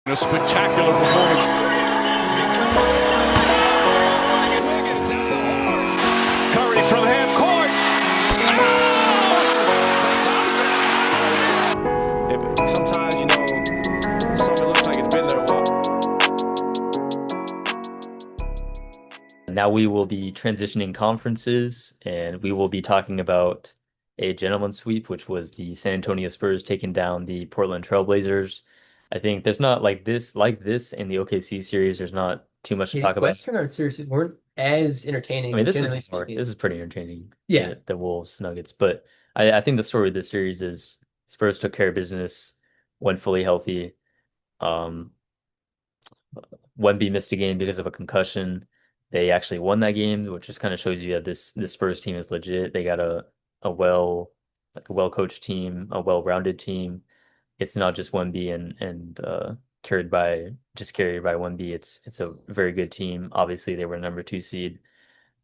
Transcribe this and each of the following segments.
A spectacular performance. Curry from half court. Sometimes, something looks like it's been there a while. Now we will be transitioning conferences and we will be talking about a gentleman's sweep, which was the San Antonio Spurs taking down the Portland Trail Blazers. I think there's not like this in the OKC series, there's not too much to Yeah, talk about. Western Art series weren't as I mean, entertaining, generally speaking. this is pretty entertaining, Yeah, the Wolves Nuggets, but I think the story of this series is Spurs took care of business when fully healthy. Um, Wemby missed a game because of a concussion. They actually won that game, which just kind of shows you that this Spurs team is legit. They got a well like a well coached team, a well rounded team. It's not just Wemby and carried by Wemby. It's a very good team. Obviously, they were number two seed.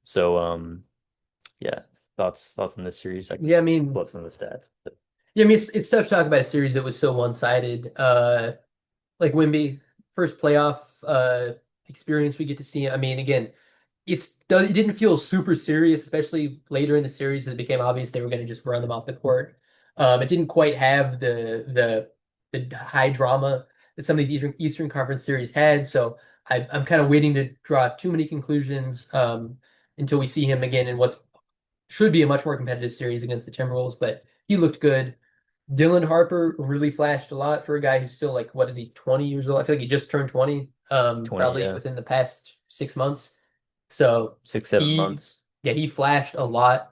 So yeah, thoughts on this series. I can yeah. I mean, pull up some of the stats. But yeah. I mean, it's tough to talk about a series that was so one-sided. Like Wimby, first playoff experience we get to see. I mean, again, it didn't feel super serious, especially later in the series. It became obvious they were going to just run them off the court. It didn't quite have the high drama that some of these Eastern Conference series had. So I'm kind of waiting to draw too many conclusions until we see him again in what's should be a much more competitive series against the Timberwolves. But he looked good. Dylan Harper really flashed a lot for a guy who's still like, what is he, 20 years old? I feel like he just turned 20, 20, probably yeah, within the past 6 months. So 6, 7 months. yeah, he flashed a lot.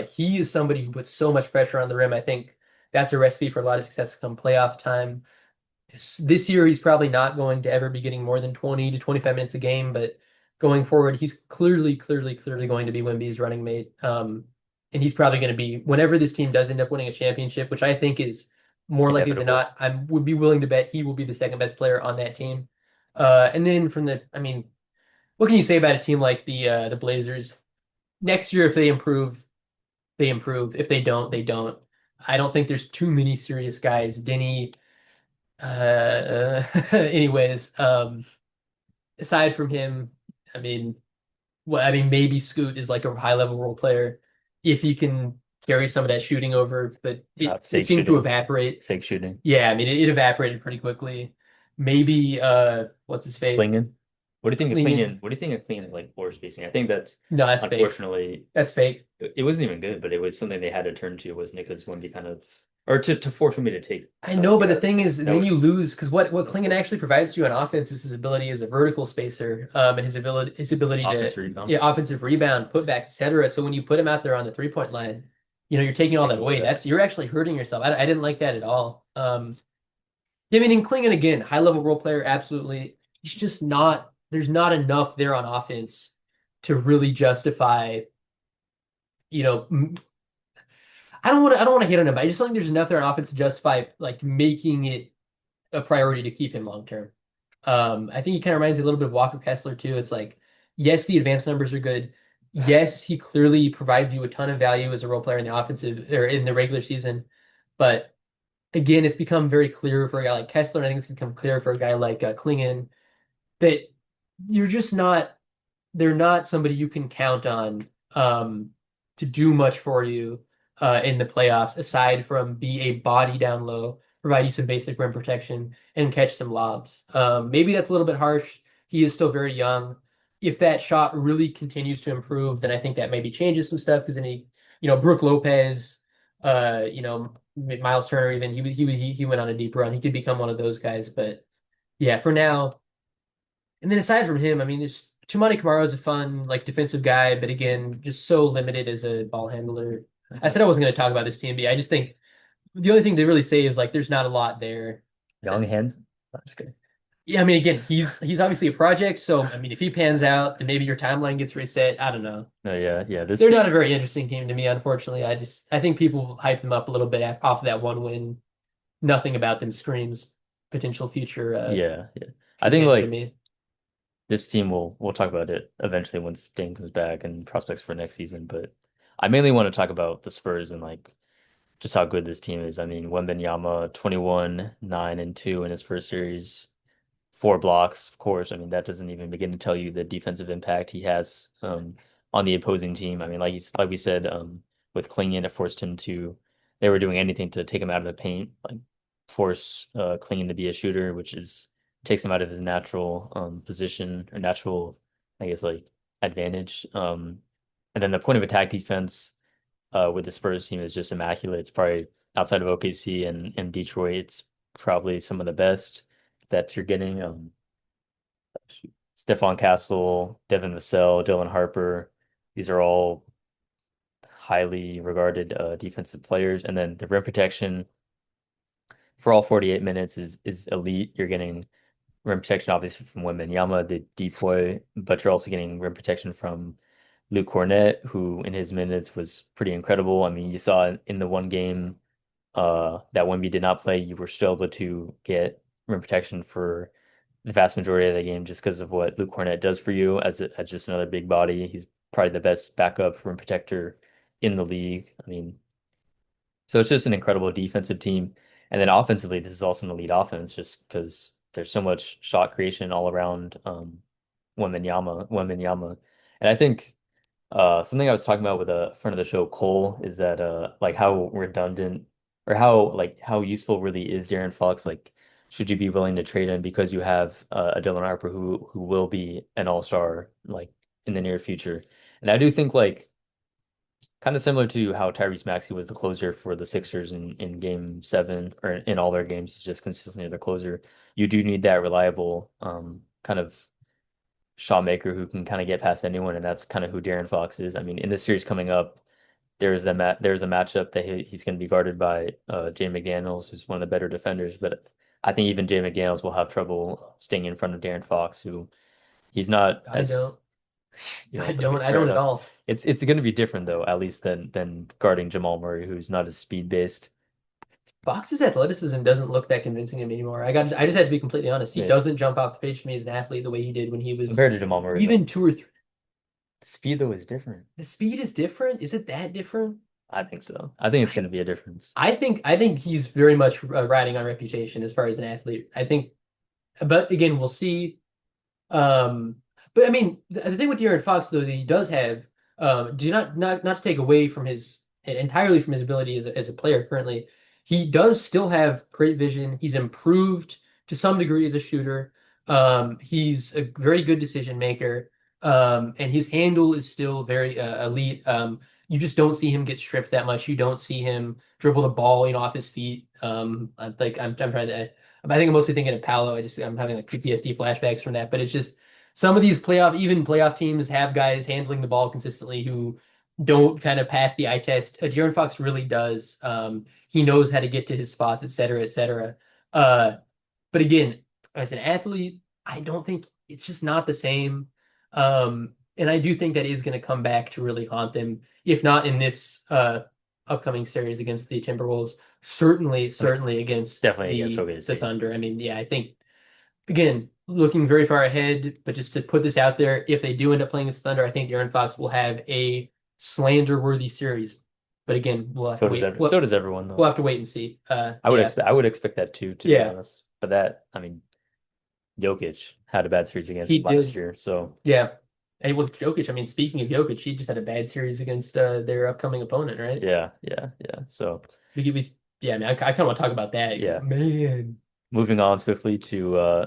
He is somebody who puts so much pressure on the rim. I think that's a recipe for a lot of success come playoff time. This year, he's probably not going to ever be getting more than 20 to 25 minutes a game, but going forward, he's clearly going to be Wemby's running mate. And he's probably going to be, whenever this team does end up winning a championship, which I think is more likely than Inevitable. not, I would be willing to bet he will be the second best player on that team. And then I mean, what can you say about a team like the Blazers? Next year, if they improve, they improve. If they don't, they don't. I don't think there's too many serious guys. Denny, anyways, aside from him, I mean, I mean, maybe Scoot is like a high level role player if he can carry some of that shooting over, but it Fake seemed to shooting. evaporate. Fake shooting. Yeah, I mean, it evaporated pretty quickly. Maybe what's his face? Klingen. What do you think of Klingen. Klingen? What do you think of Klingen like floor spacing? I think that's No, that's fake. unfortunately That's fake. it wasn't even good, but it was something they had to turn to was Nicholas Wemby kind of or to force me to take I know, but the shots. thing is, That then you was lose because what Klingon actually provides to you on offense is his ability as a vertical spacer, and his ability to offense rebound. yeah, offensive rebound, putbacks, etc. So when you put him out there on the 3-point line, you're taking all Taking that away away. that. You're actually hurting yourself. I didn't like that at all. Yeah, I mean, in Klingon again, high level role player, absolutely. He's just not. There's not enough there on offense to really justify. You know, I don't want to hit on him, but I just don't think there's enough there on offense to justify like making it a priority to keep him long term. I think he kind of reminds me a little bit of Walker Kessler too. It's like, yes, the advanced numbers are good. Yes, he clearly provides you a ton of value as a role player in the offensive or in the regular season. But again, it's become very clear for a guy like Kessler. And I think it's become clear for a guy like Klingon that you're just not. They're not somebody you can count on to do much for you in the playoffs, aside from be a body down low, provide you some basic rim protection, and catch some lobs. Maybe that's a little bit harsh. He is still very young. If that shot really continues to improve, then I think that maybe changes some stuff because then Brooke Lopez, Miles Turner, even he went on a deep run. He could become one of those guys, but yeah, for now. And then aside from him, I mean, there's Tumani Kamara is a fun like defensive guy, but again, just so limited as a ball handler. I said I wasn't going to talk about this team, but I just think the only thing they really say is like there's not a lot there. Young hands. I'm just kidding. Yeah, I mean, again, he's obviously a project, so I mean, if he pans out, then maybe your timeline gets reset. I don't know. No, yeah. They're not a very interesting team to me, unfortunately. I think people hype them up a little bit off of that one win. Nothing about them screams potential future yeah. I think contender to like me. this team we'll talk about it eventually once Dame comes back and prospects for next season. But I mainly want to talk about the Spurs and like just how good this team is. I mean, Wembanyama 21, 9 and 2 in his first series. 4 blocks, of course. I mean, that doesn't even begin to tell you the defensive impact he has on the opposing team. I mean, like we said, with Klingon, it forced him to. They were doing anything to take him out of the paint, like force Klingon to be a shooter, which is takes him out of his natural position or natural, I guess, like advantage. And then the point of attack defense with the Spurs team is just immaculate. It's probably outside of OKC and Detroit, it's probably some of the best that you're getting. Stephon Castle, Devin Vassell, Dylan Harper, these are all highly regarded defensive players. And then the rim protection for all 48 minutes is elite. You're getting rim protection obviously from Wembanyama, the decoy, but you're also getting rim protection from Luke Cornett, who in his minutes was pretty incredible. I mean, you saw in the one game that Wemby did not play, you were still able to get rim protection for the vast majority of the game just because of what Luke Cornett does for you as just another big body. He's probably the best backup rim protector in the league. I mean, so it's just an incredible defensive team. And then offensively, this is also an elite offense just because there's so much shot creation all around Wembanyama. And I think something I was talking about with a friend of the show, Cole, is that like how redundant or how useful really is De'Aaron Fox? Like, should you be willing to trade him because you have a Dylan Harper who will be an all-star like in the near future? And I do think like kind of similar to how Tyrese Maxey was the closer for the Sixers in game 7 or in all their games, just consistently the closer. You do need that reliable kind of shot maker who can kind of get past anyone, and that's kind of who De'Aaron Fox is. I mean, in this series coming up, there's a matchup that he's going to be guarded by Jay McDaniels, who's one of the better defenders. But I think even Jay McDaniels will have trouble staying in front of De'Aaron Fox, who he's not. I don't. You know, I don't fair at enough. all. It's going to be different though, at least than guarding Jamal Murray, who's not as speed based. Fox's athleticism doesn't look that convincing to me anymore. I just have to be completely honest. He Yeah. doesn't jump off the page to me as an athlete the way he did when he was Compared to Jamal Murray, even though. 2 or 3. The speed though is different. The speed is different. Is it that different? I think so. I think it's going to be a difference. I think he's very much riding on reputation as far as an athlete. I think, but again, we'll see. But I mean, the thing with De'Aaron Fox though, that he does have, do not to take away from his entirely from his ability as a player currently, he does still have great vision. He's improved to some degree as a shooter. He's a very good decision maker. And his handle is still very elite. You just don't see him get stripped that much. You don't see him dribble the ball, off his feet. I'm trying to. I think I'm mostly thinking of Paolo. I'm having like PTSD flashbacks from that. But it's just some of these playoff teams have guys handling the ball consistently who don't kind of pass the eye test. De'Aaron Fox really does. He knows how to get to his spots, et cetera, et cetera. But again, as an athlete, I don't think it's just not the same. And I do think that is going to come back to really haunt them, if not in this upcoming series against the Timberwolves, certainly against Definitely against OKC. the Thunder. I mean, yeah, I think again, looking very far ahead, but just to put this out there, if they do end up playing against Thunder, I think De'Aaron Fox will have a slander-worthy series. But again, we'll have to wait. So does everyone though. We'll have to wait and see. I would expect that too, to be honest. But that, I mean, Jokic had a bad series against He last did. year, so Yeah. Hey, with Jokic, I mean, speaking of Jokic, he just had a bad series against their upcoming opponent, right? yeah. So I mean, I kind of want to talk about that. 'Cause, Yeah. man. moving on swiftly to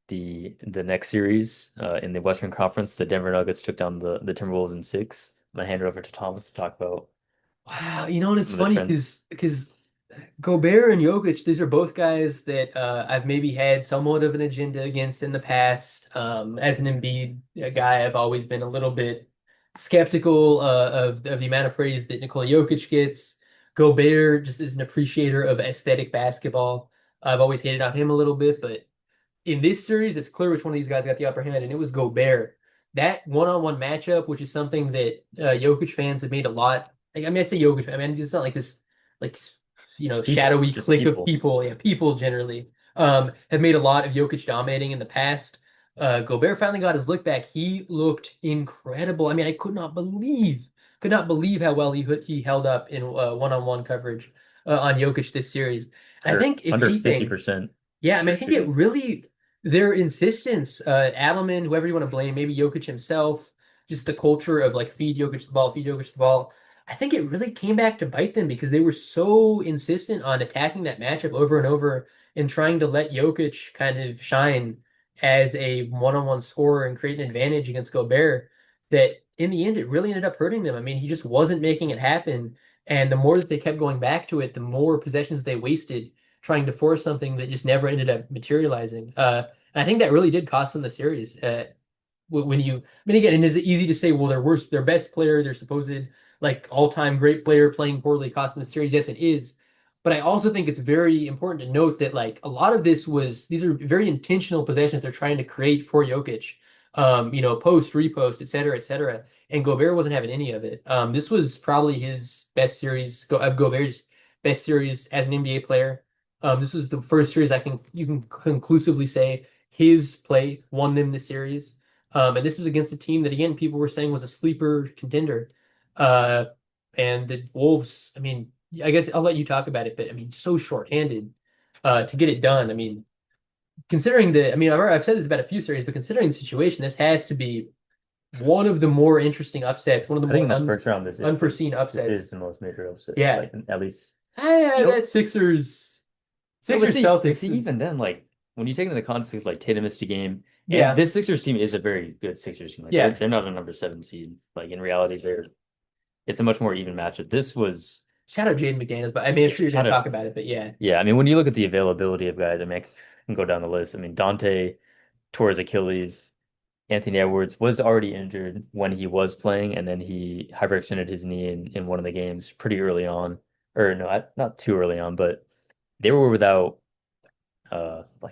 the next series in the Western Conference, the Denver Nuggets took down the Timberwolves in 6. I'm gonna hand it over to Thomas to talk about. Wow, and it's Some of the funny trends. because Gobert and Jokic, these are both guys that I've maybe had somewhat of an agenda against in the past. As an Embiid guy, I've always been a little bit skeptical of the amount of praise that Nikola Jokic gets. Gobert just is an appreciator of aesthetic basketball. I've always hated on him a little bit, but in this series, it's clear which one of these guys got the upper hand, and it was Gobert. That one-on-one matchup, which is something that Jokic fans have made a lot. Like, I mean, I say Jokic. I mean, it's not like this, like shadowy just clique people. of people. Yeah, people generally have made a lot of Jokic dominating in the past. Gobert finally got his look back. He looked incredible. I mean, I could not believe how well he held up in one-on-one coverage on Jokic this series. And I think if under anything, 50%. yeah, I mean, I think it shooting. really Their insistence, Adelman, whoever you want to blame, maybe Jokic himself, just the culture of like feed Jokic the ball, feed Jokic the ball. I think it really came back to bite them because they were so insistent on attacking that matchup over and over and trying to let Jokic kind of shine as a one-on-one scorer and create an advantage against Gobert that in the end it really ended up hurting them. I mean, he just wasn't making it happen. And the more that they kept going back to it, the more possessions they wasted trying to force something that just never ended up materializing. And I think that really did cost them the series. When you, I mean, again, and is it easy to say, well, their best player, their supposed like all-time great player playing poorly cost them the series? Yes, it is. But I also think it's very important to note that like a lot of these are very intentional possessions they're trying to create for Jokic. Post, repost, et cetera, et cetera. And Gobert wasn't having any of it. This was probably his best series, Gobert's best series as an NBA player. This was the first series you can conclusively say his play won them the series. And this is against a team that again people were saying was a sleeper contender. Uh, and the Wolves, I mean, I guess I'll let you talk about it, but I mean, so shorthanded to get it done. I mean, considering I've said this about a few series, but considering the situation, this has to be one of the more interesting upsets, one of the I think more in the first round, unforeseen this upsets. is the most major upset. Yeah. Like, at least. That Sixers Celtics See, even then, like when you take into the context of like Tatum missed a game, and Yeah. this Sixers team is a very good Sixers team. Like, Yeah. they're not a number 7 seed. Like in reality, it's a much more even matchup. This was Shout out Jaden McDaniels, but I mean, I'm sure you're going to Shout out- talk about it, but yeah. Yeah, I mean, when you look at the availability of guys, I mean, I can go down the list. I mean, Dante tore his Achilles. Anthony Edwards was already injured when he was playing, and then he hyperextended his knee in one of the games pretty early on. Or no, not too early on, but they were without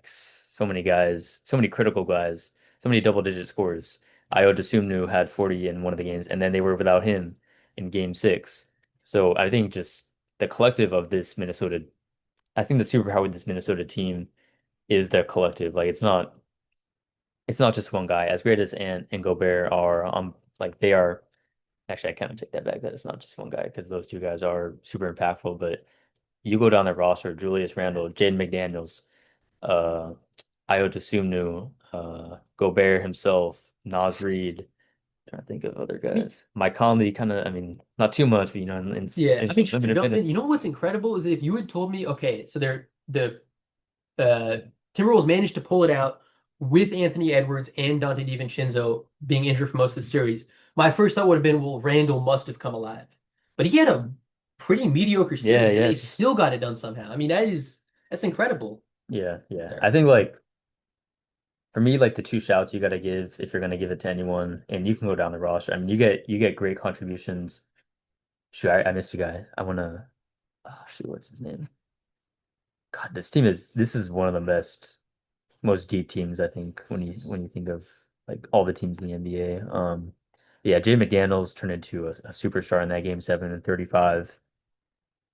so many guys, so many critical guys, so many double-digit scores. Ayo Dosunmu had 40 in one of the games, and then they were without him in game 6. So I think just the collective of this Minnesota, I think the superpower with this Minnesota team is the collective. Like it's not just one guy. As great as Ant and Gobert are, like they are. Actually, I kind of take that back. That it's not just one guy because those two guys are super impactful. But you go down the roster: Julius Randle, Jaden McDaniels, uh, Ayo Dosunmu, Gobert himself, Naz Reid. Trying to think of other guys. Mike Conley, kind of. I mean, not too much, but Yeah, in I mean, some limited minutes. you know what's incredible is that if you had told me, okay, so the Timberwolves managed to pull it out with Anthony Edwards and Dante DiVincenzo being injured for most of the series, my first thought would have been, well, Randall must have come alive. But he had a pretty mediocre series, and he yes. still got it done somehow. I mean, that's incredible. Yeah. Sorry. I think like for me, like the two shouts you got to give if you're going to give it to anyone, and you can go down the roster. I mean, you get great contributions. Shoot, I missed a guy. I want to. Oh, shoot, what's his name? God, this is one of the best, most deep teams I think when you think of like all the teams in the NBA. Yeah, Jay McDaniels turned into a superstar in that game 7 and 35.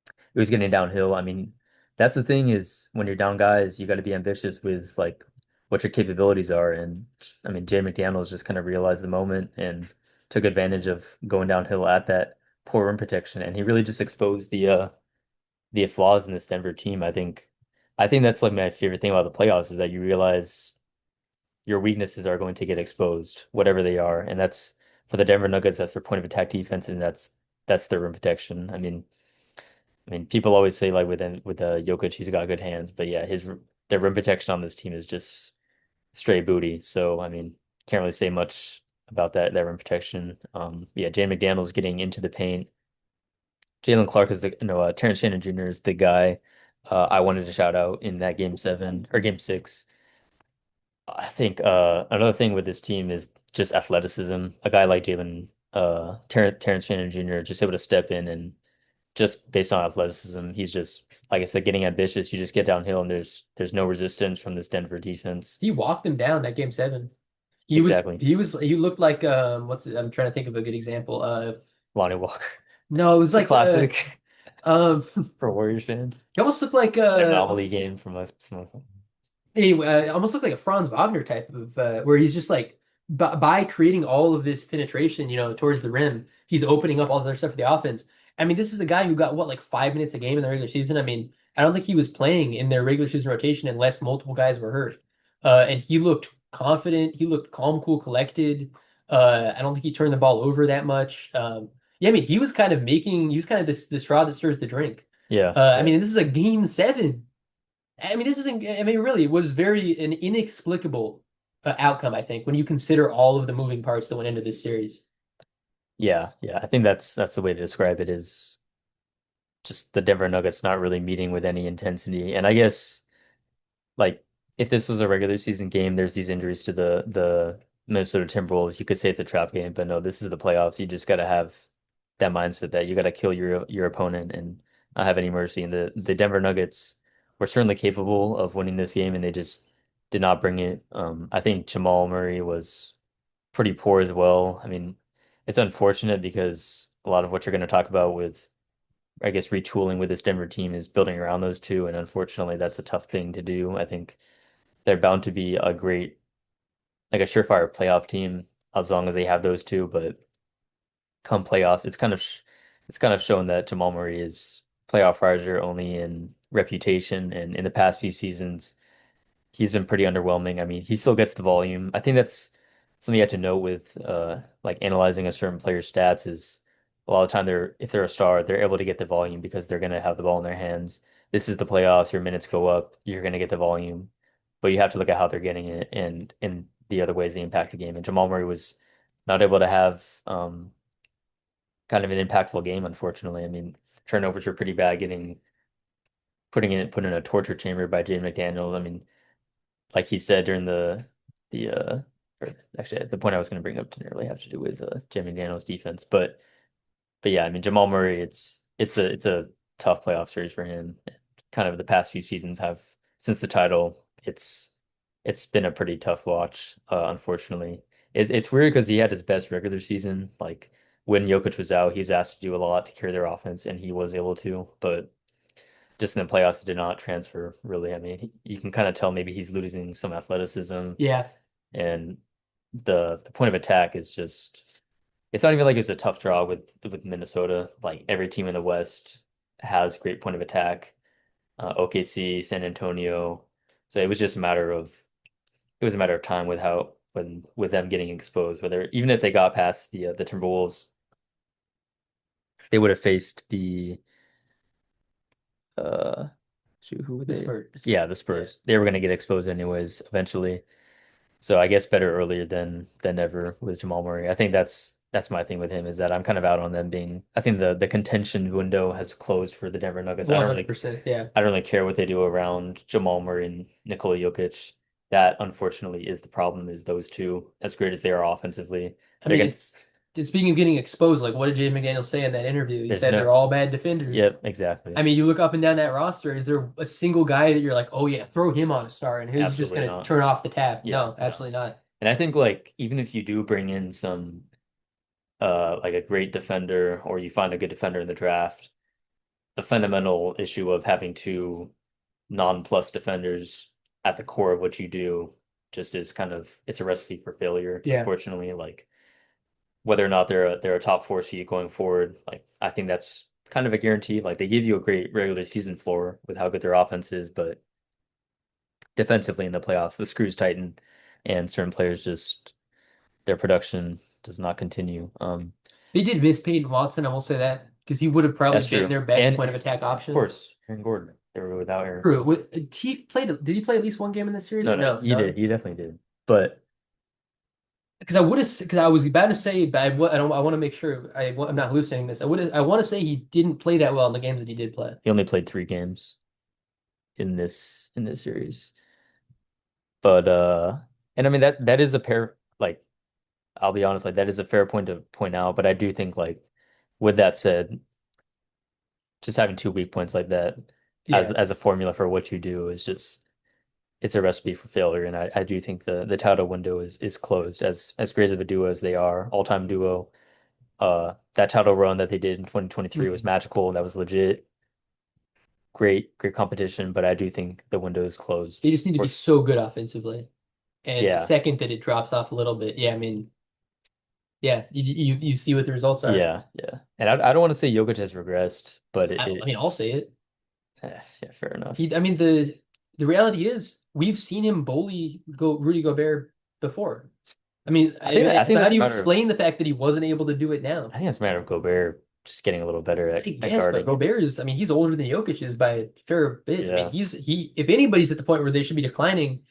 It was getting downhill. I mean, that's the thing is when you're down guys, you got to be ambitious with like what your capabilities are. And I mean, Jay McDaniels just kind of realized the moment and took advantage of going downhill at that poor rim protection, and he really just exposed the flaws in this Denver team. I think that's like my favorite thing about the playoffs is that you realize your weaknesses are going to get exposed, whatever they are, and that's for the Denver Nuggets. That's their point of attack defense, and that's their rim protection. I mean, people always say like with Jokic, he's got good hands, but yeah, their rim protection on this team is just straight booty. So I mean, can't really say much about that rim protection. Yeah, Jay McDaniels getting into the paint. Jalen Clark is Terrence Shannon Jr. is the guy I wanted to shout out in that game 7 or game 6. I think another thing with this team is just athleticism. A guy like Terrence Shannon Jr. just able to step in and just based on athleticism, he's just like I said, getting ambitious. You just get downhill and there's no resistance from this Denver defense. He walked them down that game 7. Exactly. He looked like I'm trying to think of a good example. Lonnie Walker. No, it was like classic for Warriors fans. He almost looked like anomaly game from us. Anyway, almost looked like a Franz Wagner type of where he's just like by creating all of this penetration, towards the rim, he's opening up all this other stuff for the offense. I mean, this is a guy who got like 5 minutes a game in the regular season. I mean, I don't think he was playing in their regular season rotation unless multiple guys were hurt. and he looked confident. He looked calm, cool, collected. I don't think he turned the ball over that much. Yeah, I mean, he was kind of the straw that stirs the drink. Yeah. I mean, this is a game 7. I mean, this isn't. I mean, really, it was an inexplicable outcome. I think when you consider all of the moving parts that went into this series. Yeah, yeah. I think that's the way to describe it is just the Denver Nuggets not really meeting with any intensity. And I guess like if this was a regular season game, there's these injuries to the Minnesota Timberwolves. You could say it's a trap game, but no, this is the playoffs. You just got to have that mindset that you got to kill your opponent and not have any mercy. And the Denver Nuggets were certainly capable of winning this game, and they just did not bring it. I think Jamal Murray was pretty poor as well. I mean, it's unfortunate because a lot of what you're going to talk about with, I guess, retooling with this Denver team is building around those two, and unfortunately, that's a tough thing to do. I think they're bound to be a great, like a surefire playoff team as long as they have those two, but come playoffs, it's kind of shown that Jamal Murray is playoff riser only in reputation, and in the past few seasons, he's been pretty underwhelming. I mean, he still gets the volume. I think that's something you have to know with like analyzing a certain player's stats is a lot of the time if they're a star, they're able to get the volume because they're gonna have the ball in their hands. This is the playoffs, your minutes go up, you're gonna get the volume. But you have to look at how they're getting it and the other ways they impact the game. And Jamal Murray was not able to have kind of an impactful game, unfortunately. I mean, turnovers were pretty bad, put in a torture chamber by Jaden McDaniels. I mean, like he said during the or actually the point I was going to bring up didn't really have to do with Jimmy Daniels' defense, but yeah, I mean Jamal Murray, it's a tough playoff series for him. Kind of the past few seasons have since the title, it's been a pretty tough watch. Unfortunately, it's weird because he had his best regular season. Like when Jokic was out, he was asked to do a lot to carry their offense, and he was able to, but just in the playoffs, it did not transfer really. I mean, you can kind of tell maybe he's losing some athleticism, Yeah, and the point of attack is just it's not even like it's a tough draw with Minnesota. Like every team in the West has great point of attack. OKC, San Antonio. So it was a matter of time with how when with them getting exposed. Whether even if they got past the Timberwolves, they would have faced the uh shoot, who would the they? Spurs. Yeah, the Spurs. They were going to get exposed anyways eventually. So I guess better earlier than ever with Jamal Murray. I think that's my thing with him is that I'm kind of out on them being. I think the contention window has closed for the Denver Nuggets. 100%. Yeah. I don't really care what they do around Jamal Murray and Nikola Jokic. That unfortunately is the problem. Is those two as great as they are offensively, I they're mean, gonna. it's speaking of getting exposed, like what did Jay McDaniel say in that interview? He There's said no. they're all bad defenders. Yep, exactly. I mean, you look up and down that roster, is there a single guy that you're like, oh yeah, throw him on a star and he's just Absolutely gonna not. turn off the tap? Yeah, No, no. absolutely not. And I think like even if you do bring in some like a great defender or you find a good defender in the draft, the fundamental issue of having two non-plus defenders at the core of what you do just is kind of it's a recipe for failure, Yeah. unfortunately. Like whether or not they're a top four seed going forward, like I think that's kind of a guarantee. Like they give you a great regular season floor with how good their offense is, but defensively in the playoffs, the screws tighten and certain players just their production does not continue. They did miss Peyton Watson, I will say that, because he would have probably That's been true. their best And point of attack of option. course, Aaron Gordon. They were without Aaron. True. He played. Did he play at least one game in this series? No, he did. He definitely did. But Because I was about to say, but I don't. I want to make sure I'm not hallucinating this. I want to say he didn't play that well in the games that he did play. he only played 3 games in this series. But and I mean that is a pair like I'll be honest, like that is a fair point to point out, but I do think like with that said, just having 2 weak points like that Yeah. as a formula for what you do is just it's a recipe for failure. And I do think the title window is closed as great of a duo as they are, all-time duo. That title run that they did in 2023 was magical. That was legit. Great competition, but I do think the window is closed. They just need to be so good offensively. And the Yeah. second that it drops off a little bit, yeah, I mean, yeah, you see what the results are. Yeah. And I don't want to say Jokic has regressed, but I mean, I'll say it. yeah, fair enough. I mean, the reality is we've seen him bully Rudy Gobert before. I mean, I think so how that's do a you matter of explain the fact that he wasn't able to do it now? I think it's a matter of Gobert just getting a little better I at guess, but guarding. Gobert is, I mean, he's older than Jokic is by a fair bit. I mean, Yeah. if anybody's at the point where they should be declining,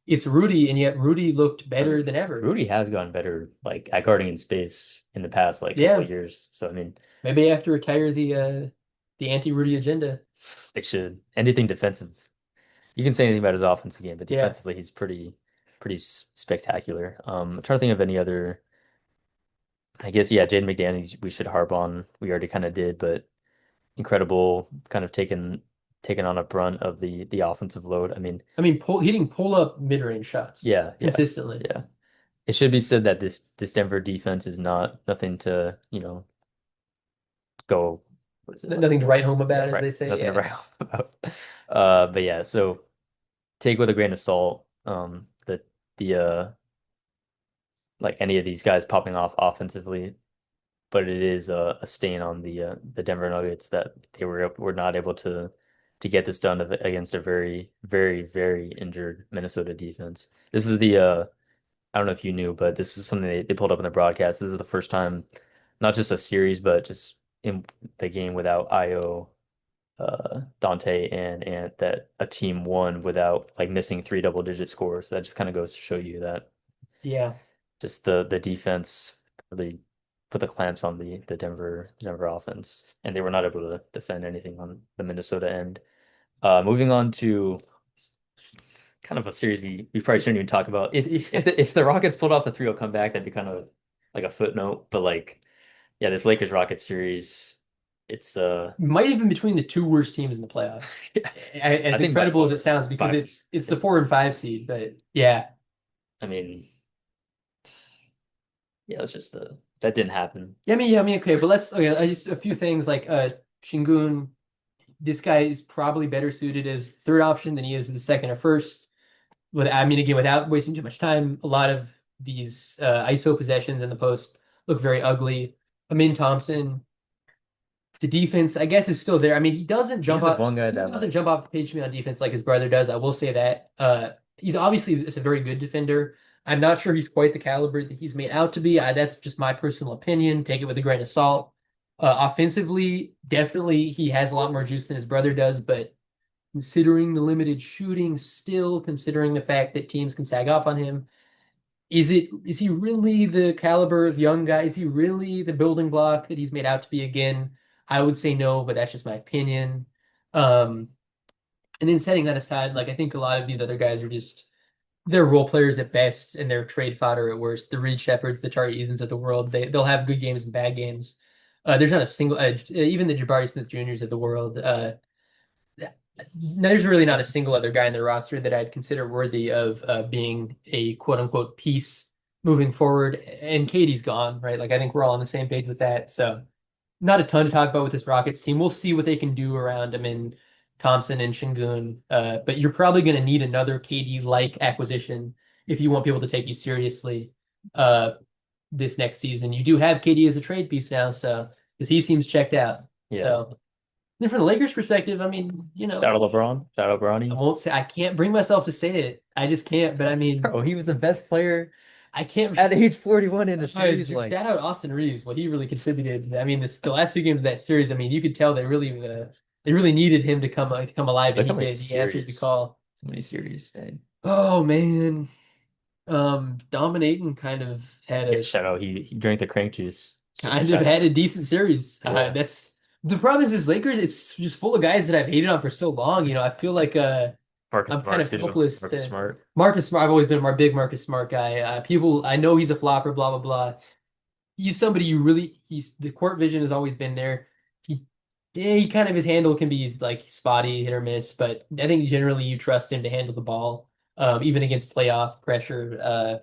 it's Rudy, and yet Rudy looked I better mean, than ever. Rudy has gotten better like at guarding in space in the past like couple Yeah, of years. So I mean, maybe they have to retire the anti-Rudy agenda. they should anything defensive. You can say anything about his offensive game, but Yeah. defensively he's pretty spectacular. I'm trying to think of any other. I guess yeah, Jaden McDaniels we should harp on. We already kind of did, but incredible, kind of taken on a brunt of the offensive load. I mean, I mean, hitting pull-up mid-range shots yeah, consistently. yeah. It should be said that this Denver defense is not nothing to, go what is it like? Nothing to write home Yeah, about, as right. they say. Nothing to Yeah. write home about. But yeah, so take with a grain of salt, the like any of these guys popping off offensively, but it is a stain on the Denver Nuggets that they were not able to get this done against a very, very, very injured Minnesota defense. This is I don't know if you knew, but this is something they pulled up in the broadcast. This is the first time, not just a series, but just in the game without Io, Dante, and that a team won without like missing three double-digit scores. So that just kind of goes to show you that Yeah. just the defense really put the clamps on the Denver offense, and they were not able to defend anything on the Minnesota end. Moving on to kind of a series we probably shouldn't even talk about. If the Rockets pulled off the 3-0 comeback, that'd be kind of like a footnote. But like, yeah, this Lakers Rockets series, it's Might have been between the two worst teams in the playoffs. As think by incredible as far. it sounds, because By it's the 4 and 5 seed, but yeah. I mean, yeah, it's just that didn't happen. I mean, okay, but just a few things like Shingun. This guy is probably better suited as third option than he is as the second or first. I mean, again, without wasting too much time, a lot of these ISO possessions in the post look very ugly. Amin Thompson, the defense, I guess, is still there. I mean, he doesn't jump He's the off. one guy He that doesn't jump off the page to me on defense like his brother does. I will say that. He's obviously a very good defender. I'm not sure he's quite the caliber that he's made out to be. That's just my personal opinion. Take it with a grain of salt. Offensively, definitely he has a lot more juice than his brother does, but considering the limited shooting, still considering the fact that teams can sag off on him, is he really the caliber of young guy? Is he really the building block that he's made out to be again? I would say no, but that's just my opinion. Um, and then setting that aside, like I think a lot of these other guys are just they're role players at best and they're trade fodder at worst. The Reed Shepherds, the Tari Easons of the world, they'll have good games and bad games. There's not a single even the Jabari Smith Juniors of the world. There's really not a single other guy in the roster that I'd consider worthy of being a quote unquote piece moving forward. And Katie's gone, right? Like I think we're all on the same page with that. So not a ton to talk about with this Rockets team. We'll see what they can do around them in Thompson and Shingun. But you're probably going to need another KD-like acquisition if you want people to take you seriously this next season. You do have KD as a trade piece now, so because he seems checked out. Yeah. So then from the Lakers perspective, I mean, Shout out LeBron. Shout out I Bronny. won't say I can't bring myself to say it. I just can't. But I mean, Bro, he was the best player I can't. at age 41 in the series. Shout out Austin Reeves, what he really contributed. I mean, the last few games of that series. I mean, you could tell they really needed him to come alive, and he did. He answered the call. So many series. Dang. Oh man, dominating kind of had Yeah, a shout out. He drank the crank juice. So kind shout of out. had a decent series. Yeah. That's the problem is this Lakers. It's just full of guys that I've hated on for so long. You know, I feel like Marcus I'm Smart kind of too. helpless Marcus to Smart. Marcus Smart. I've always been a big Marcus Smart guy. People, I know he's a flopper, blah blah blah. He's somebody he's the court vision has always been there. He kind of his handle can be like spotty, hit or miss, but I think generally you trust him to handle the ball, even against playoff pressure.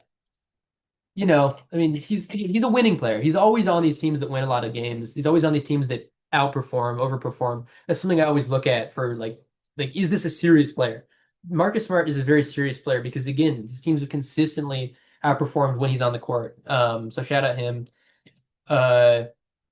I mean, he's a winning player. He's always on these teams that win a lot of games. He's always on these teams that outperform, overperform. That's something I always look at for like is this a serious player? Marcus Smart is a very serious player because again, his teams have consistently outperformed when he's on the court. So shout out him.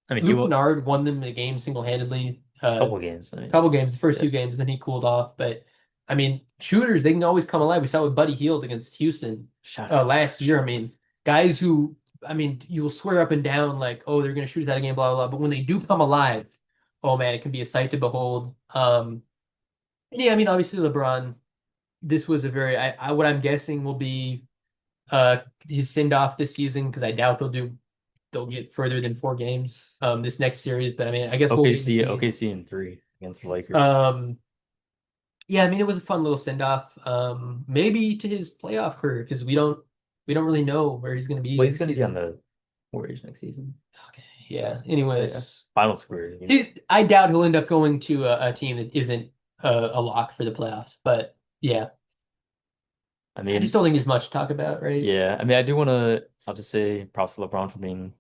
I mean, Luke Kennard won them a game single-handedly. couple games. I mean, Couple games, the first yeah. few games, then he cooled off. But I mean, shooters, they can always come alive. We saw it with Buddy Hield against Houston Shut up. last year. I mean, guys who, I mean, you'll swear up and down like, oh, they're going to shoot us out of game, blah, blah, blah. But when they do come alive, oh man, it can be a sight to behold. Yeah, I mean, obviously LeBron, this was a very, what I'm guessing will be his send off this season because I doubt they'll get further than 4 games this next series. But I mean, I guess we'll wait and see. OKC in 3 against the Lakers. Yeah, I mean, it was a fun little send off. Maybe to his playoff career because we don't really know where he's going to be. Well, he's this going to be on season. the Warriors next season. Okay, yeah. So, Anyways, Finals career. I mean, I doubt he'll end up going to a team that isn't a lock for the playoffs. But yeah, I I mean, just don't think there's much to talk about, right? yeah. I mean, I do want to. I'll just say props to LeBron for being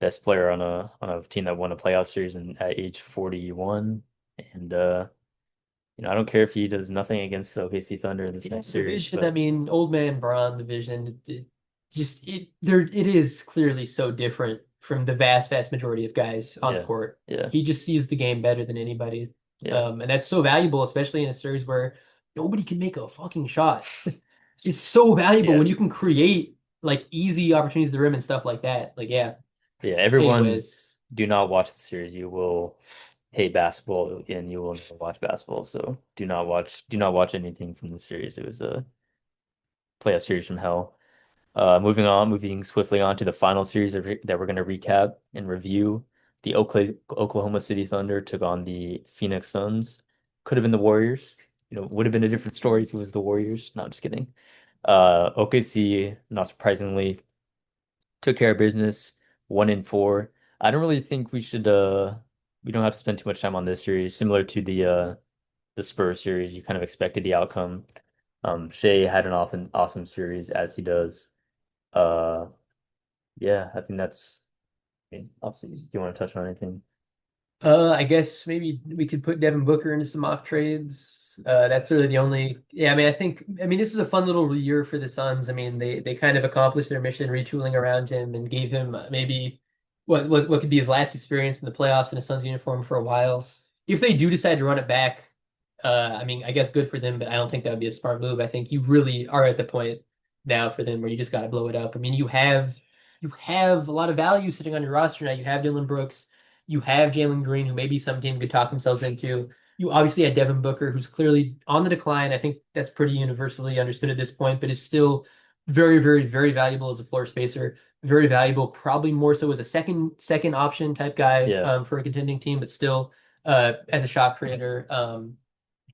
best player on a team that won a playoff series and at age 41. And I don't care if he does nothing against the OKC Thunder in this next series. Division, But I mean, old man Braun division, it is clearly so different from the vast majority of guys on the Yeah. court. yeah, He just sees the game better than anybody. yeah, And that's so valuable, especially in a series where nobody can make a fucking shot. It's so valuable Yeah. when you can create like easy opportunities to the rim and stuff like that. Like, yeah. yeah. Everyone, Anyways, do not watch the series. You will hate basketball and you will never watch basketball. So do not watch anything from the series. It was a playoff series from hell. Moving swiftly on to the final series that we're going to recap and review. The Oklahoma City Thunder took on the Phoenix Suns. Could have been the Warriors. Would have been a different story if it was the Warriors. No, I'm just kidding. OKC, not surprisingly, took care of business, 1-4. I don't really think we don't have to spend too much time on this series. Similar to the Spurs series, you kind of expected the outcome. Shea had an awesome series as he does. Uh, yeah, I think obviously, do you want to touch on anything? I guess maybe we could put Devin Booker into some mock trades. That's really the only. Yeah, I mean, this is a fun little year for the Suns. I mean, they kind of accomplished their mission, retooling around him, and gave him maybe what could be his last experience in the playoffs in a Suns uniform for a while. If they do decide to run it back, I mean, I guess good for them, but I don't think that would be a smart move. I think you really are at the point now for them where you just got to blow it up. I mean, you have a lot of value sitting on your roster now. You have Dylan Brooks. You have Jalen Green, who maybe some team could talk themselves into. You obviously had Devin Booker, who's clearly on the decline. I think that's pretty universally understood at this point, but is still very, very, very valuable as a floor spacer. Very valuable, probably more so as a second option type guy Yeah. for a contending team, but still as a shot creator.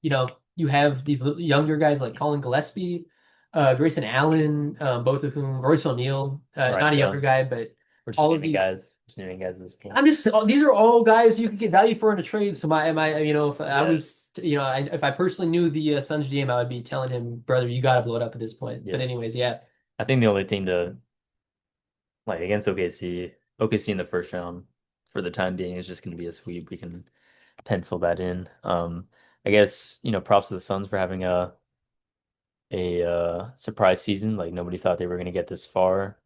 You have these younger guys like Colin Gillespie, Grayson Allen, both of whom, Royce O'Neal, Right, not a yeah. younger guy, but We're just all of naming these. guys. Just naming guys at this point. These are all guys you could get value for in a trade. So if I Yeah. was, if I personally knew the Suns GM, I would be telling him, brother, you got to blow it up at this point. Yeah. But anyways, yeah. I think the only thing to like against OKC in the first round for the time being is just going to be a sweep. We can pencil that in. I guess props to the Suns for having a surprise season. Like nobody thought they were going to get this far,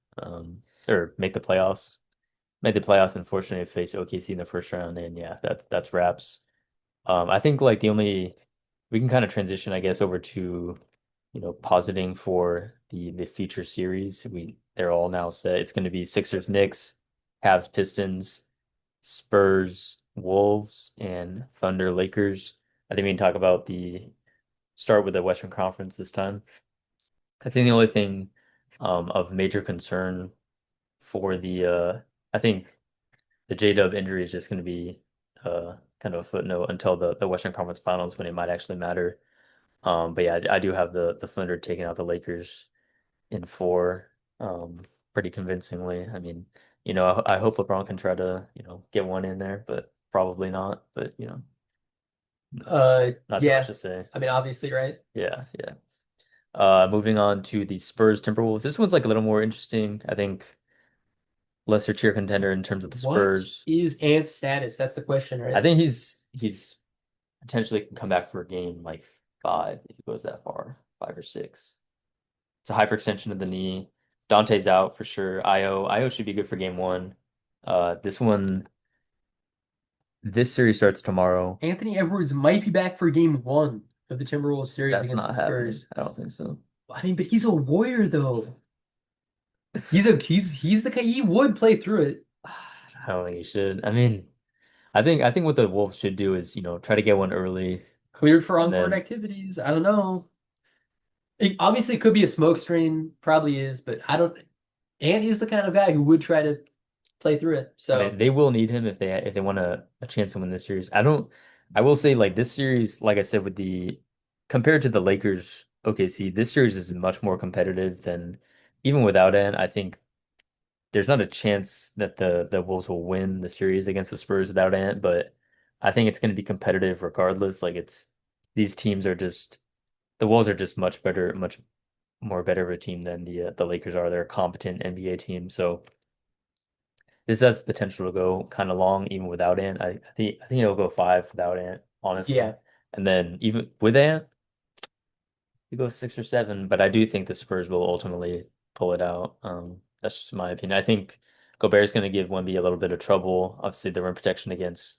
or make the playoffs. Made the playoffs, unfortunately, face OKC in the first round, and yeah, that's wraps. I think like we can kind of transition, I guess, over to positing for the future series. They're all now set. It's going to be Sixers, Knicks, Cavs, Pistons, Spurs, Wolves, and Thunder, Lakers. I think we can talk about start with the Western Conference this time. I think the only thing of major concern for I think the J-Dub injury is just going to be kind of a footnote until the Western Conference Finals when it might actually matter. But yeah, I do have the Thunder taking out the Lakers in 4, pretty convincingly. I mean, I hope LeBron can try to get one in there, but probably not. But not too Yeah. much to say. I mean, obviously, right? Yeah, yeah. Moving on to the Spurs Timberwolves. This one's like a little more interesting. I think lesser tier contender in terms of the Spurs. What is Ant's status? That's the question, right? I think he's potentially can come back for a game like 5 if he goes that far, 5 or 6. It's a hyperextension of the knee. Dante's out for sure. Io should be good for game 1. This series starts tomorrow. Anthony Edwards might be back for game 1. of the Timberwolves series That's against the not happening. Spurs. I don't think so. I mean, but he's a warrior though. He's the guy he would play through it. I don't think he should. I mean, I think what the Wolves should do is, try to get one early Cleared for and on-court then activities. I don't know. It obviously could be a smoke screen, probably is, but I don't. And he's the kind of guy who would try to play through it. I So mean, they will need him if they want a chance to win this series. I will say like this series, like I said, with the compared to the Lakers OKC, this series is much more competitive than even without Ant. I think there's not a chance that the Wolves will win the series against the Spurs without Ant, but I think it's going to be competitive regardless. Like it's these teams are just the Wolves are just much better, much more better of a team than the Lakers are. They're a competent NBA team, so this has the potential to go kind of long even without Ant. I think it'll go five without Ant, honestly. yeah, And then even with Ant, it goes six or seven. But I do think the Spurs will ultimately pull it out. That's just my opinion. I think Gobert's going to give Wemby a little bit of trouble. Obviously, the rim protection against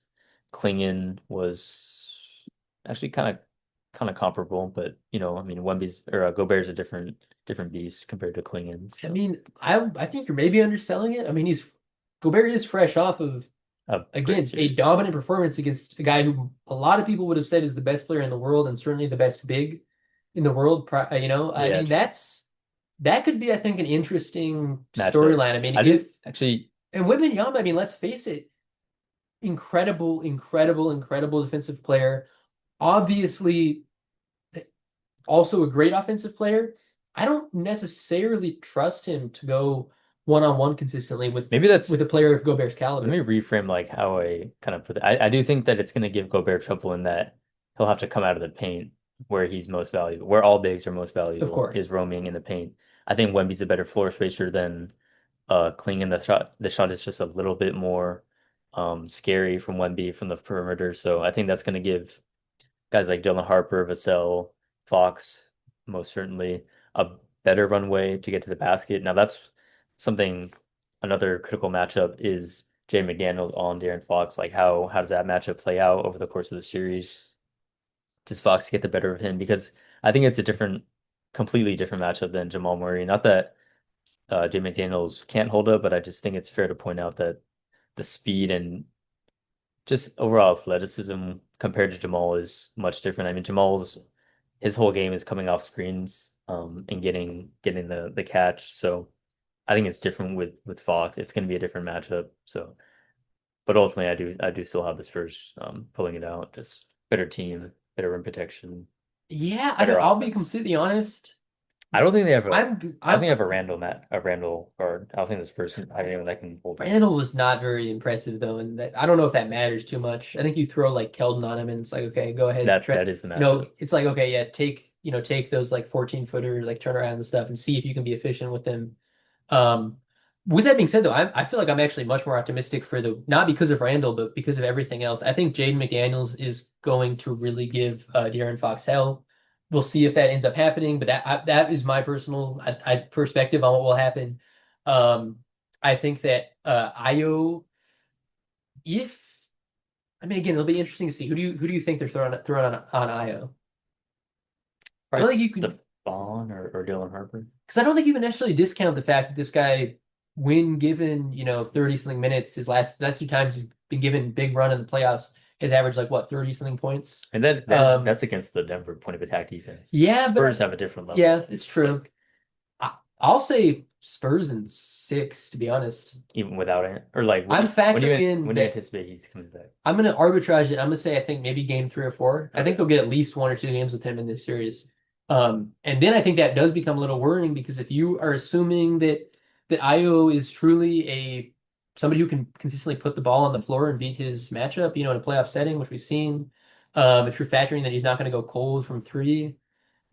Klingon was actually kind of comparable, but I mean, Wemby's or Gobert's a different beast compared to Klingon. I So mean, I think you're maybe underselling it. I mean, he's Gobert is fresh off of a again great a series. dominant performance against a guy who a lot of people would have said is the best player in the world and certainly the best big in the world. I Yeah, mean, that could be, I think, an interesting matchup. storyline. I mean, I did if actually. and Wembanyama, I mean, let's face it, incredible, incredible, incredible defensive player. Obviously, also a great offensive player. I don't necessarily trust him to go one-on-one consistently Maybe that's with a player of Gobert's let me caliber. reframe like how I kind of put it. I do think that it's going to give Gobert trouble in that he'll have to come out of the paint where he's most valuable, where all bigs are most Of valuable, course. is roaming in the paint. I think Wemby's a better floor spacer than Kling. The shot is just a little bit more scary from Wemby from the perimeter. So I think that's going to give guys like Dylan Harper, Vassell, Fox, most certainly a better runway to get to the basket. Now that's something another critical matchup is Jay McDaniels on De'Aaron Fox. Like how does that matchup play out over the course of the series? Does Fox get the better of him? Because I think it's a completely different matchup than Jamal Murray. Not that Jay McDaniels can't hold up, but I just think it's fair to point out that the speed and just overall athleticism compared to Jamal is much different. I mean, Jamal's his whole game is coming off screens, and getting the catch. So I think it's different with Fox. It's going to be a different matchup. So, but ultimately, I do still have the Spurs pulling it out. Just better team, better rim protection, Yeah, I mean, better I'll be offense. completely honest. I don't think they have a. I don't I'm think they have a Randall guard. I don't think this person have anyone that can hold him. Randall was not very impressive though, and that I don't know if that matters too much. I think you throw like Keldon on him, and it's like, okay, go ahead. That is the You know, matchup. it's like, okay, yeah, take those like 14-footer like turnaround and stuff, and see if you can be efficient with them. Um, with that being said, though, I feel like I'm actually much more optimistic for the not because of Randall, but because of everything else. I think Jaden McDaniels is going to really give De'Aaron Fox hell. We'll see if that ends up happening, but that is my personal perspective on what will happen. Um, I think that Io, if I mean, again, it'll be interesting to see who do you think they're throwing on Io? I don't Probably think you can Stephon or Dylan Harper. because I don't think you can necessarily discount the fact that this guy, when given 30 something minutes, his last two times he's been given big run in the playoffs, has averaged like what 30 something points. And Um, that's against the Denver point of attack defense. yeah, Spurs have a different level. yeah, it's true. I'll say Spurs in 6, to be honest. Even without it, or like I'm factoring when in do you that anticipate he's coming back? I'm going to arbitrage it. I'm going to say I think maybe game 3 or 4. I think they'll get at least 1 or 2 games with him in this series. And then I think that does become a little worrying because if you are assuming that Io is truly somebody who can consistently put the ball on the floor and beat his matchup, in a playoff setting, which we've seen, if you're factoring that he's not going to go cold from 3,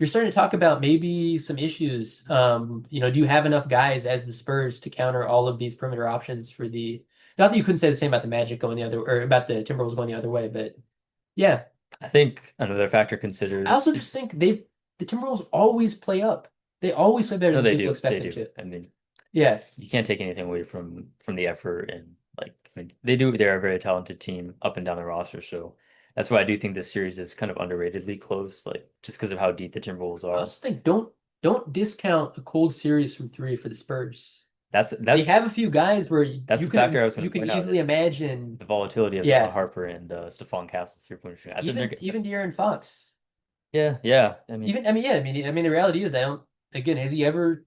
you're starting to talk about maybe some issues. Do you have enough guys as the Spurs to counter all of these perimeter options for the not that you couldn't say the same about the Magic going the other or about the Timberwolves going the other way, but yeah. I think another factor I considered also just is think the Timberwolves always play up. They always play better no, than they people do. expect They them do. to. I mean, Yeah. you can't take anything away from the effort and like I mean, they do. They're a very talented team up and down the roster. So That's why I do think this series is kind of underratedly close, like just because of how deep the Timberwolves I are. also think don't discount a cold series from three for the Spurs. That's They that's have a few guys where that's you the factor I was you going to can point out easily is imagine, the volatility of Al yeah, Harper and Stephon Castle's 3-point shooting. I think they're even De'Aaron Fox. yeah. I mean, Even I mean the reality is I don't again has he ever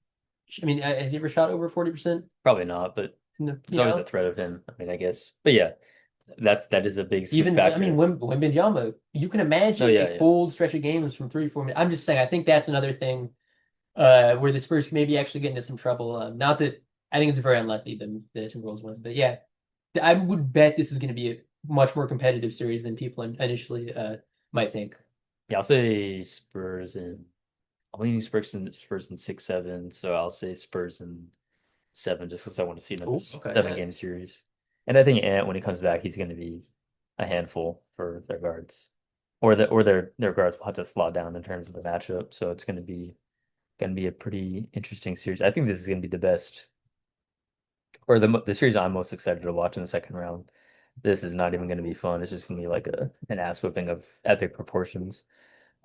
has he ever shot over 40% probably not, but in the there's always a threat of him. I mean, I guess, but yeah, that is a big swing even I mean factor. Wembanyama, you can No, imagine a yeah. cold stretch of games from 3 4 minutes. I'm just saying I think that's another thing where the Spurs can maybe actually get into some trouble. Not that I think it's very unlikely the Timberwolves win, but yeah, I would bet this is going to be a much more competitive series than people initially might think. Yeah, I'll say Spurs and I'm leaning Spurs in 6-7, so I'll say Spurs in 7 just because I want to see another Ooh, okay, 7 game series. And I think Ant when he comes back, he's going to be a handful for their guards, or their guards will have to slot down in terms of the matchup. So it's going to be a pretty interesting series. I think this is going to be the best or the series I'm most excited to watch in the second round. This is not even going to be fun. It's just going to be like an ass whipping of epic proportions.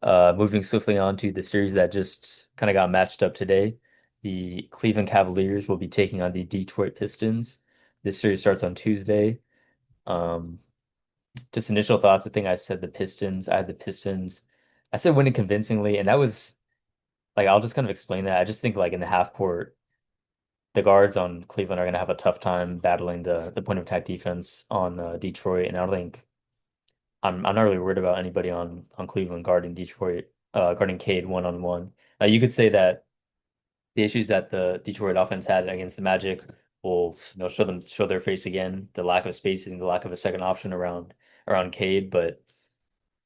Moving swiftly on to the series that just kind of got matched up today. The Cleveland Cavaliers will be taking on the Detroit Pistons. This series starts on Tuesday. Um, just initial thoughts. I think I said the Pistons. I had the Pistons. I said winning convincingly, and that was like I'll just kind of explain that. I just think like in the half court, the guards on Cleveland are going to have a tough time battling the point of attack defense on Detroit, and I don't think I'm not really worried about anybody on Cleveland guarding Detroit, guarding Cade one-on-one. You could say that the issues that the Detroit offense had against the Magic will show their face again. The lack of spacing, the lack of a second option around Cade, but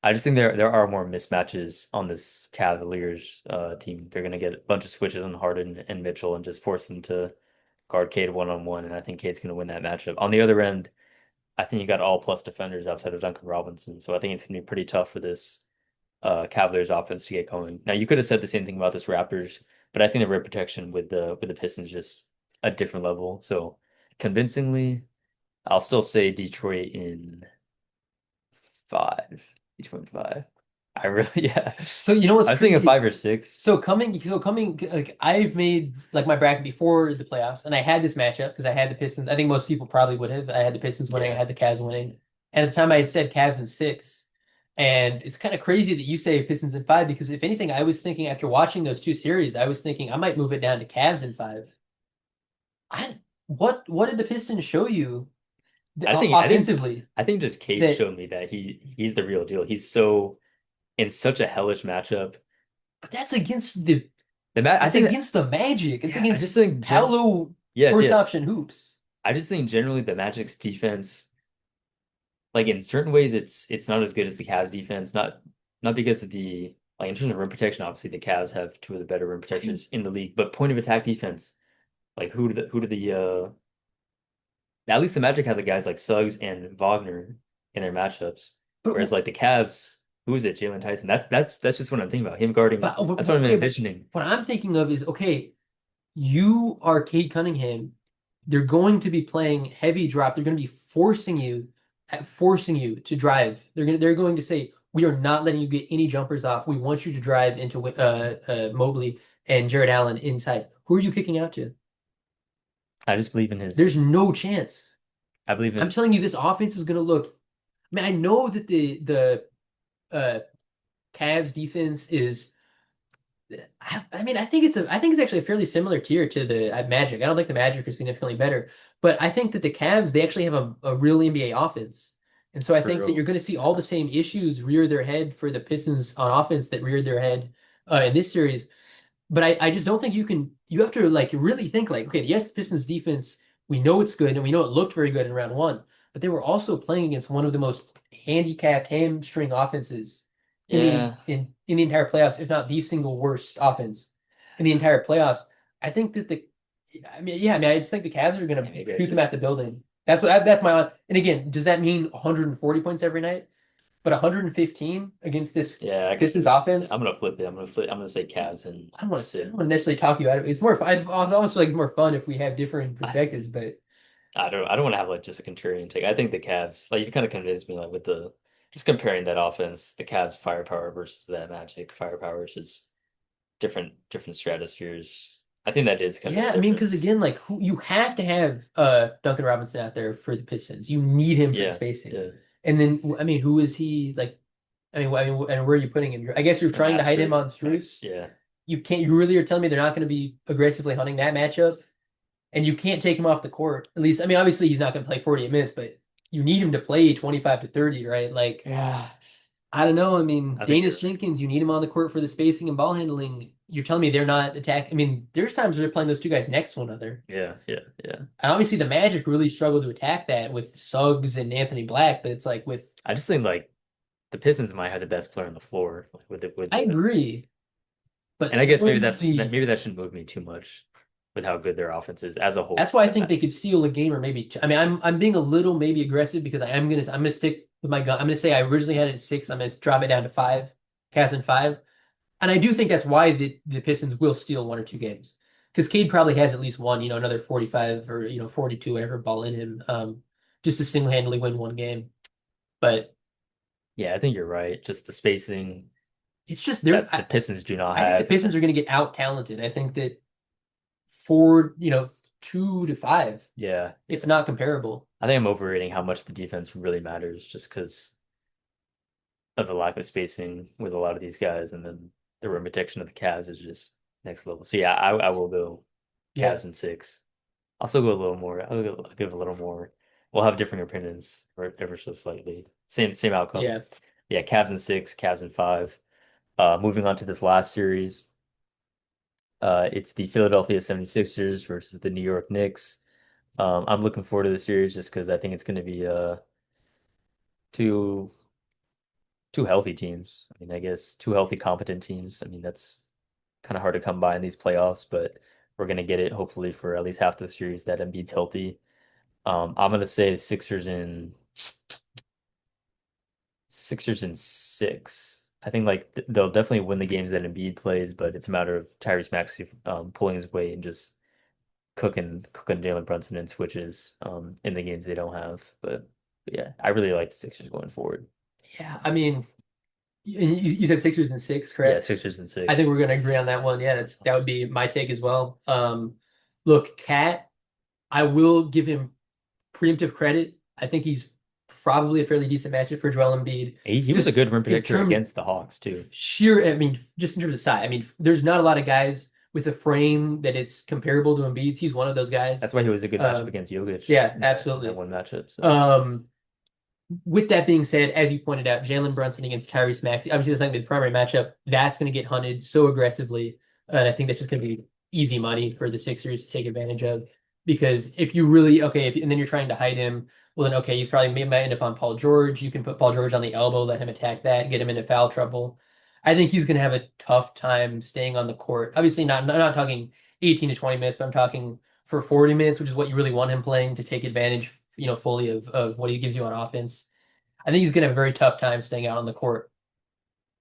I just think there are more mismatches on this Cavaliers team. They're gonna get a bunch of switches on Harden and Mitchell and just force them to guard Cade one-on-one, and I think Cade's gonna win that matchup. On the other end, I think you got all plus defenders outside of Duncan Robinson, so I think it's gonna be pretty tough for this Cavaliers offense to get going. Now you could have said the same thing about this Raptors, but I think the rim protection with the Pistons just a different level. So convincingly, I'll still say Detroit in 5. Detroit in 5. I really yeah. So you know what's I was thinking crazy? 5 or 6. So coming like I've made like my bracket before the playoffs, and I had this matchup because I had the Pistons. I think most people probably would have. I had the Pistons winning. I Yeah. had the Cavs winning, and at the time I had said Cavs in 6. And it's kind of crazy that you say Pistons in 5 because if anything, I was thinking after watching those two series, I was thinking I might move it down to Cavs in 5. I what did the Pistons show you I think I think offensively I think just Cade that showed me that he's the real deal. He's so in such a hellish matchup. but that's against the I it's think that against the Magic. It's yeah, I against just think Paolo yes, first yes. option hoops. I just think generally the Magic's defense, like in certain ways, it's not as good as the Cavs defense. Not because of the like in terms of rim protection, obviously the Cavs have two of the better rim protectors in the league. But point of attack defense, like who do the at least the Magic have the guys like Suggs and Wagner in their matchups. But, Whereas like the Cavs, who is it? Jalen Tyson. That's just what I'm thinking about. Him guarding. That's what I'm okay, but envisioning. what I'm thinking of is okay, you are Cade Cunningham. They're going to be playing heavy drop. They're going to be forcing you to drive. They're going to say we are not letting you get any jumpers off. We want you to drive into Mobley and Jared Allen inside. Who are you kicking out to? I just believe in his. There's no chance. I believe I'm his. telling you, this offense is going to look. I mean, I know that the uh, Cavs defense is. I mean, I think it's actually a fairly similar tier to the Magic. I don't think the Magic are significantly better, but I think that the Cavs they actually have a real NBA offense, and so I think that True. you're going to see all the same issues rear their head for the Pistons on offense that reared their head in this series. But I just don't think you have to like really think like, okay, yes, the Pistons defense, we know it's good and we know it looked very good in round one, but they were also playing against one of the most handicapped hamstring offenses in the Yeah. in the entire playoffs, if not the single worst offense in the entire playoffs. I think that I just think the Cavs are Yeah, gonna maybe I shoot them should. at the building. That's my and again, does that mean 140 points every night? But 115 against this Yeah, I guess Pistons it's. offense, I'm gonna flip it. I'm gonna say Cavs and I don't sit. want to necessarily talk you out of it. It's more fun. I almost feel like it's more fun if we have differing I, perspectives, but I don't want to have like just a contrarian take. I think the Cavs, like you kind of convinced me like with the just comparing that offense, the Cavs firepower versus that Magic firepower is just different stratospheres. I think that is kind of Yeah, the I mean, because difference. again, like you have to have Duncan Robinson out there for the Pistons. You need him for the Yeah, spacing. yeah. And then I mean, who is he like? And where are you putting him? I guess you're And trying to hide him on Astros, Strus. yeah. You can't. You really are telling me they're not going to be aggressively hunting that matchup, and you can't take him off the court. At least, I mean, obviously he's not going to play 48 minutes, but you need him to play 25 to 30, right? Like, Yeah. I don't know. I mean, I think Danis Jenkins, you need him on the court for the spacing and ball handling. You're telling me they're not attacking. I mean, there's times where they're playing those two guys next to one another. yeah. And obviously, the Magic really struggle to attack that with Suggs and Anthony Black, but it's like with. I just think like the Pistons might have the best player on the floor, like with I the agree, but and I guess maybe only. maybe that shouldn't move me too much with how good their offense is as a whole. That's why I think they could steal a game or maybe two. I mean, I'm being a little maybe aggressive because I'm gonna stick with my gun. I'm gonna say I originally had it at 6. I'm gonna drop it down to 5, Cavs in 5, and I do think that's why the Pistons will steal 1 or 2 games because Cade probably has at least one, another 45 or 42, whatever ball in him, just to single handedly win 1 game. But Yeah, I think you're right. Just the spacing it's just that the Pistons do not I think the have. Pistons are gonna get out talented. I think that 4, 2 to 5, Yeah, it's not comparable. I think I'm overrating how much the defense really matters just because of the lack of spacing with a lot of these guys, and then the rim protection of the Cavs is just next level. So yeah, I will go Yeah. Cavs in 6. I'll still go a little more. I'll give a little more. We'll have different opinions, or ever so slightly. Same outcome. Yeah. Yeah, Cavs in 6, Cavs in 5. Moving on to this last series, it's the Philadelphia 76ers versus the New York Knicks. I'm looking forward to the series just because I think it's going to be two two healthy teams. I mean, I guess two healthy, competent teams. I mean, that's kind of hard to come by in these playoffs, but we're gonna get it hopefully for at least half the series that Embiid's healthy. I'm gonna say Sixers in 6. I think like they'll definitely win the games that Embiid plays, but it's a matter of Tyrese Maxey pulling his weight and just cooking Jalen Brunson in switches in the games they don't have. But yeah, I really like the Sixers going forward. Yeah. I mean, you said Sixers in 6, Yeah, correct? Sixers in I 6. think we're gonna agree on that one. Yeah, that would be my take as well. Look, Cat, I will give him preemptive credit. I think he's probably a fairly decent matchup for Joel Embiid. He was a Just good rim in protector terms against the Hawks too. sheer, I mean, just in terms of size. I mean, there's not a lot of guys with a frame that is comparable to Embiid's. He's one of those guys. That's why he was a good matchup Um, against Jokic. yeah, in absolutely. that one matchup. So With that being said, as you pointed out, Jalen Brunson against Tyrese Maxey, obviously that's not gonna be the primary matchup. That's going to get hunted so aggressively, and I think that's just going to be easy money for the Sixers to take advantage of. Because if you really and then you're trying to hide him, well then he's probably might end up on Paul George. You can put Paul George on the elbow, let him attack that, get him into foul trouble. I think he's going to have a tough time staying on the court. Obviously, not talking 18 to 20 minutes, but I'm talking for 40 minutes, which is what you really want him playing to take advantage, fully of what he gives you on offense. I think he's going to have a very tough time staying out on the court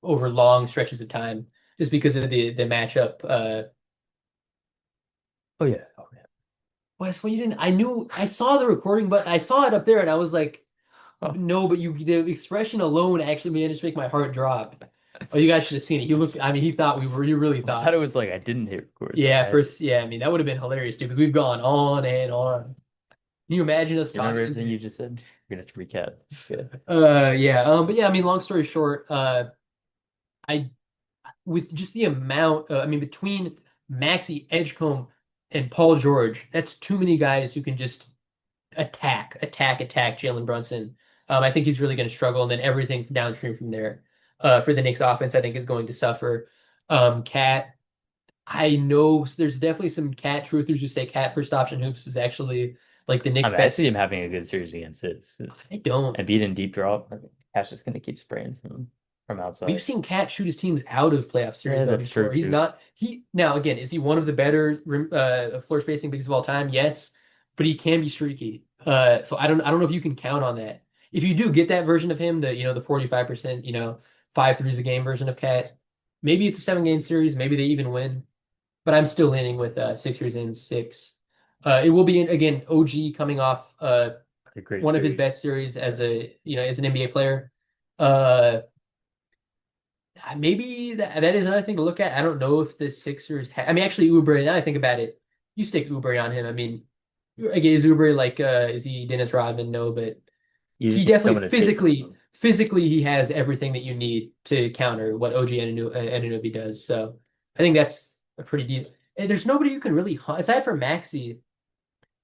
over long stretches of time just because of the matchup. oh yeah. Wes, well, you didn't. I saw the recording, but I saw it up there, and I was like, Oh. no, but the expression alone actually managed to make my heart drop. Oh, you guys should have seen it. He looked. I mean, he thought you really I thought. thought it was like I didn't hit record. Yeah, first, yeah. I mean, that would have been hilarious too, because we've gone on and on. Can you imagine us You remember talking? everything you just said? We're gonna have to recap. Yeah. But yeah, I mean, long story short, I with just the amount, I mean, between Maxi Edgecombe and Paul George, that's too many guys who can just attack Jalen Brunson. I think he's really going to struggle, and then everything downstream from there, for the Knicks offense, I think is going to suffer. Cat, I know there's definitely some Cat truthers who say Cat first option hoops is actually like the Knicks' I best. see him having a good series against Sis. I don't. And beat in deep drop. I think Cat's just gonna keep spraying from outside. We've seen Cat shoot his teams out of playoff series. Yeah, though, that's true, before. He's too. not. Now again, is he one of the better floor spacing bigs of all time? Yes, but he can be streaky. So I don't know if you can count on that. If you do get that version of him, the 45%, 5 threes a game version of Cat, maybe it's a 7-game series. Maybe they even win. But I'm still leaning with Sixers in 6. It will be again OG coming off A great one of his series. best series as an NBA player. Uh, maybe that is another thing to look at. I don't know if the Sixers. I mean, actually, Oubre. Now I think about it, you stick Oubre on him. I mean, again, is Oubre like is he Dennis Rodman? No, but You he just need definitely someone to chase him. physically he has everything that you need to counter what OG Anunoby does. So I think that's a pretty decent. And there's nobody you can really hunt aside from Maxi,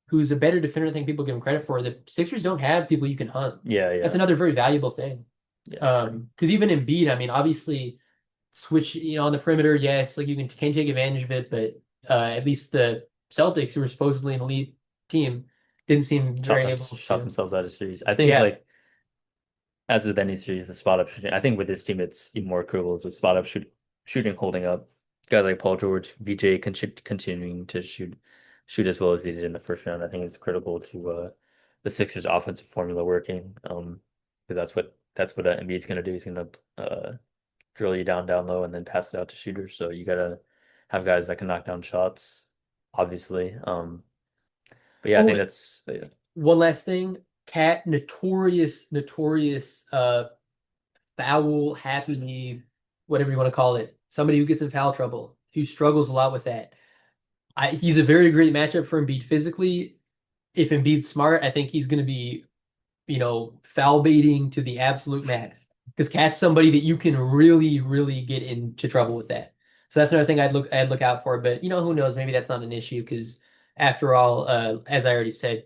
who's a better defender than people give him credit for. The Sixers don't have people you can hunt. Yeah, That's yeah, another very valuable thing. yeah. Because even Embiid, I mean, obviously switch, on the perimeter, yes, like you can take advantage of it, but at least the Celtics, who were supposedly an elite team, didn't seem very able Shot to. themselves out of series. I think Yeah. like as with any series, the spot up shooting. I think with this team, it's even more critical with shooting holding up. Guys like Paul George, VJ continuing to shoot as well as they did in the first round. I think it's critical to the Sixers' offensive formula working. Because that's what Embiid's gonna do. He's gonna drill you down low and then pass it out to shooters. So you gotta have guys that can knock down shots, obviously. But yeah, I Oh, think wait, that's yeah. one last thing. Cat, notorious foul happy, whatever you want to call it. Somebody who gets in foul trouble, who struggles a lot with that. He's a very great matchup for Embiid physically. If Embiid's smart, I think he's going to be, foul baiting to the absolute max. Because Cat's somebody that you can really, really get into trouble with that. So that's another thing I'd look out for. But who knows? Maybe that's not an issue because after all, as I already said,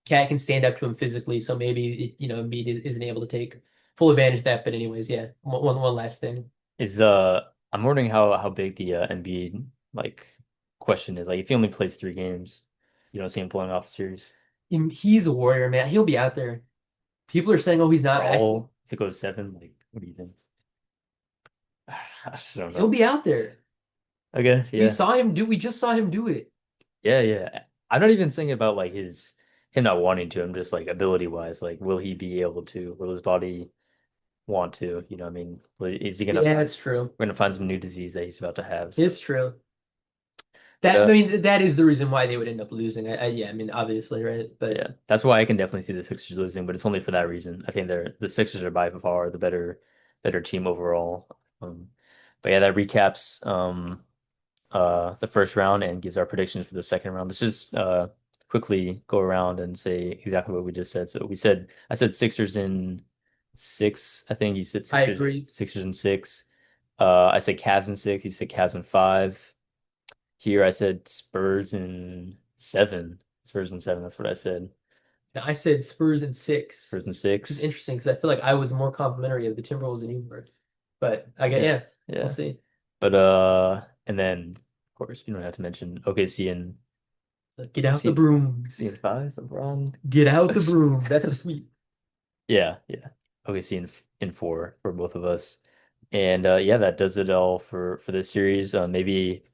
Cat can stand up to him physically. So maybe Embiid isn't able to take full advantage of that. But anyways, yeah. One last thing. Is I'm wondering how big the Embiid like question is. Like if he only plays 3 games, you don't see him pulling off the series. He's a warrior, man. He'll be out there. People are saying, "Oh, he's not." For all if it goes 7, like what do you think? I just don't He'll know. be out there. Okay, We yeah. saw him do. We just saw him do it. Yeah, yeah. I'm not even thinking about like him not wanting to. I'm just like ability wise, like will he be able to? Will his body want to? You know, what I mean, is he gonna Yeah, it's true. we're gonna find some new disease that he's about to have? So, It's true. but I mean, that is the reason why they would end up losing. Yeah, I mean, obviously, right? yeah, But that's why I can definitely see the Sixers losing, but it's only for that reason. I think the Sixers are by far the better team overall. Um, but yeah, that recaps the first round and gives our predictions for the second round. Let's just quickly go around and say exactly what we just said. So I said Sixers in 6. I think you said I agree. Sixers in 6. I said Cavs in 6. You said Cavs in 5. Here I said Spurs in 7. Spurs in 7. That's what I said. Now, I said Spurs in 6, Spurs in which is 6. interesting because I feel like I was more complimentary of the Timberwolves than you were. But I get, Yeah, yeah, we'll yeah. see. But and then of course you don't have to mention OKC and Get out the C brooms. in 5, LeBron. Get out the broom. That's a sweep. Yeah, yeah. OKC in 4 for both of us. And yeah, that does it all for this series. Maybe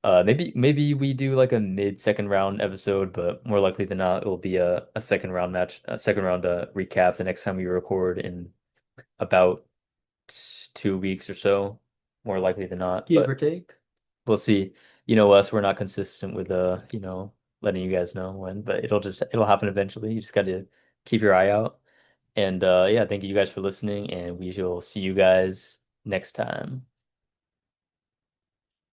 we do like a mid second round episode, but more likely than not, it will be a second round match, a second round recap the next time we record in about 2 weeks or so, more likely than not. Give or But take. we'll see. You know us, we're not consistent with letting you guys know when, but it'll happen eventually. You just got to keep your eye out. And yeah, thank you guys for listening, and we will see you guys next time.